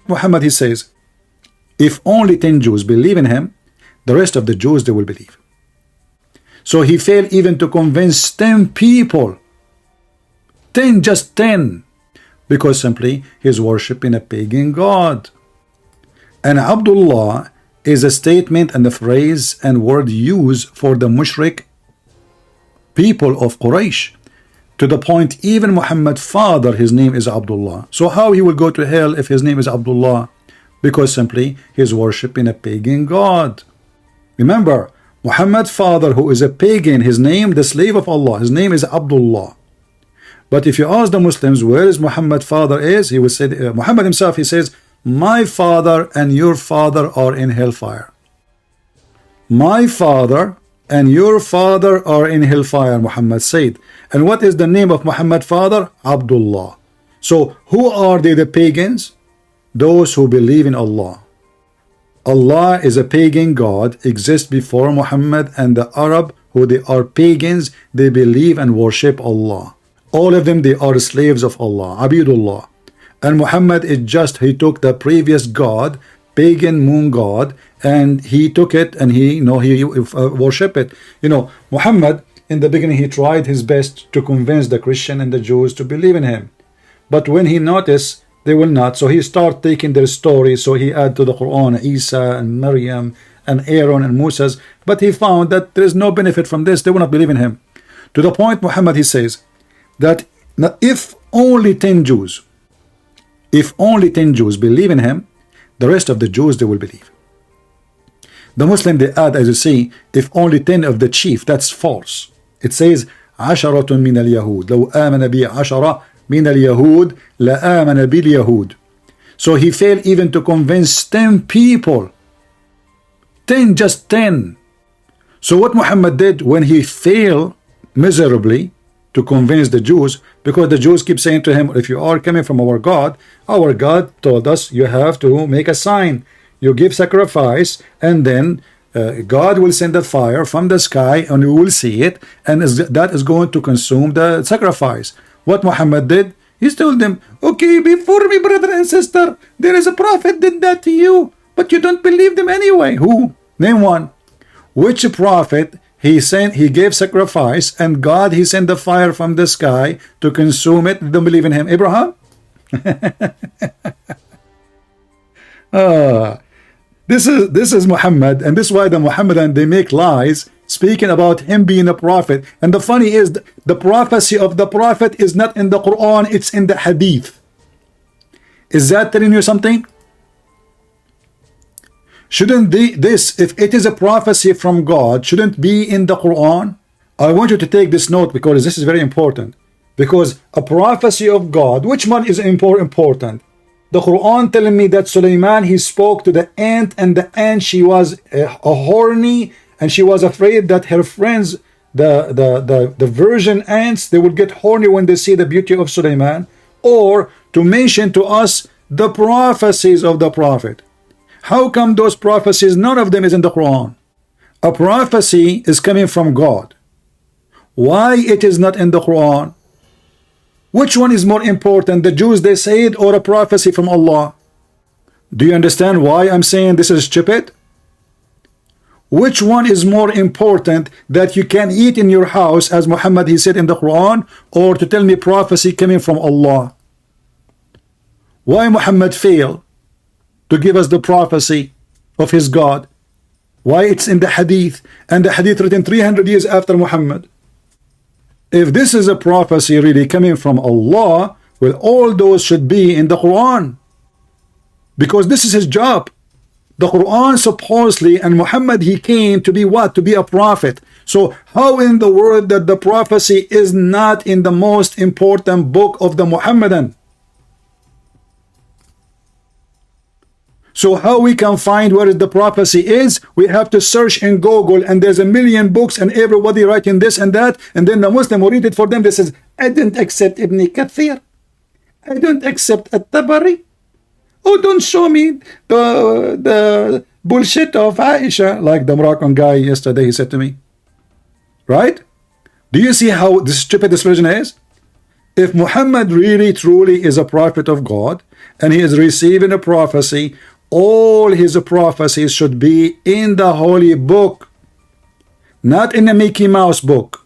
Muhammad, he says, if only 10 Jews believe in him, the rest of the Jews, they will believe. So he failed even to convince 10 people. 10, just 10. Because simply he's worshiping a pagan god. And Abdullah is a statement and a phrase and word used for the mushrik people of Quraysh. To the point even Muhammad's father, his name is Abdullah. So how he will go to hell if his name is Abdullah? Because simply he's worshiping a pagan god. Remember, Muhammad's father, who is a pagan, his name, the slave of Allah, his name is Abdullah. But if you ask the Muslims where is Muhammad's father is, he will say, Muhammad himself, he says, my father and your father are in hellfire. My father and your father are in hellfire, Muhammad said. And what is the name of Muhammad's father? Abdullah. So who are they, the pagans? Those who believe in Allah. Allah is a pagan god, exists before Muhammad, and the Arab, who they are pagans, they believe and worship Allah. All of them, they are slaves of Allah, Abidullah. And Muhammad is just, he took the previous god, pagan moon god, and he took it and he worship it. Muhammad, in the beginning, he tried his best to convince the Christian and the Jews to believe in him. But when he noticed they will not, so he started taking their stories. So he added to the Quran Isa and Maryam and Aaron and Moses. But he found that there is no benefit from this. They will not believe in him. To the point, Muhammad, he says that if only 10 Jews believe in him, the rest of the Jews, they will believe. The Muslim, they add, as you see, if only 10 of the chief, that's false. It says عشرة من اليهود لو آمن بي عشرة من اليهود لآمن باليهود. So he failed even to convince 10 people. 10, just 10. So what Muhammad did when he failed miserably to convince the Jews, because the Jews keep saying to him, if you are coming from our God told us you have to make a sign. You give sacrifice, and then God will send a fire from the sky, and you will see it, and that is going to consume the sacrifice. What Muhammad did, he told them, okay, before me, brother and sister, there is a prophet did that to you, but you don't believe them anyway. Who? Name one. Which prophet he gave sacrifice, and God, he sent the fire from the sky to consume it? Don't believe in him. Abraham? This is Muhammad, and this is why the Muhammadan, they make lies speaking about him being a prophet. And the funny is, the prophecy of the prophet is not in the Quran, it's in the Hadith. Is that telling you something? Shouldn't this, if it is a prophecy from God, shouldn't be in the Quran? I want you to take this note, because this is very important. Because a prophecy of God, which one is important? The Quran telling me that Sulaiman, he spoke to the ant, and the ant, she was horny, and she was afraid that her friends, the virgin ants, they would get horny when they see the beauty of Sulaiman. Or to mention to us the prophecies of the prophet. How come those prophecies, none of them is in the Quran? A prophecy is coming from God. Why it is not in the Quran? Which one is more important, the Jews they said, or a prophecy from Allah? Do you understand why I'm saying this is stupid? Which one is more important, that you can eat in your house, as Muhammad he said in the Quran, or to tell me prophecy coming from Allah? Why Muhammad failed to give us the prophecy of his God? Why it's in the Hadith, and the Hadith written 300 years after Muhammad? If this is a prophecy really coming from Allah, well, all those should be in the Quran, because this is his job. The Quran supposedly, and Muhammad, he came to be what? To be a prophet. So how in the world that the prophecy is not in the most important book of the Muhammadan? So how we can find where the prophecy is? We have to search in Google, and there's a million books, and everybody writing this and that, and then the Muslim will read it for them. They says, I don't accept Ibn Kathir, I don't accept At-Tabari. Oh, don't show me the bullshit of Aisha, like the Moroccan guy yesterday, he said to me. Right? Do you see how stupid this religion is? If Muhammad really truly is a prophet of God and he is receiving a prophecy, all his prophecies should be in the holy book, not in a Mickey Mouse book.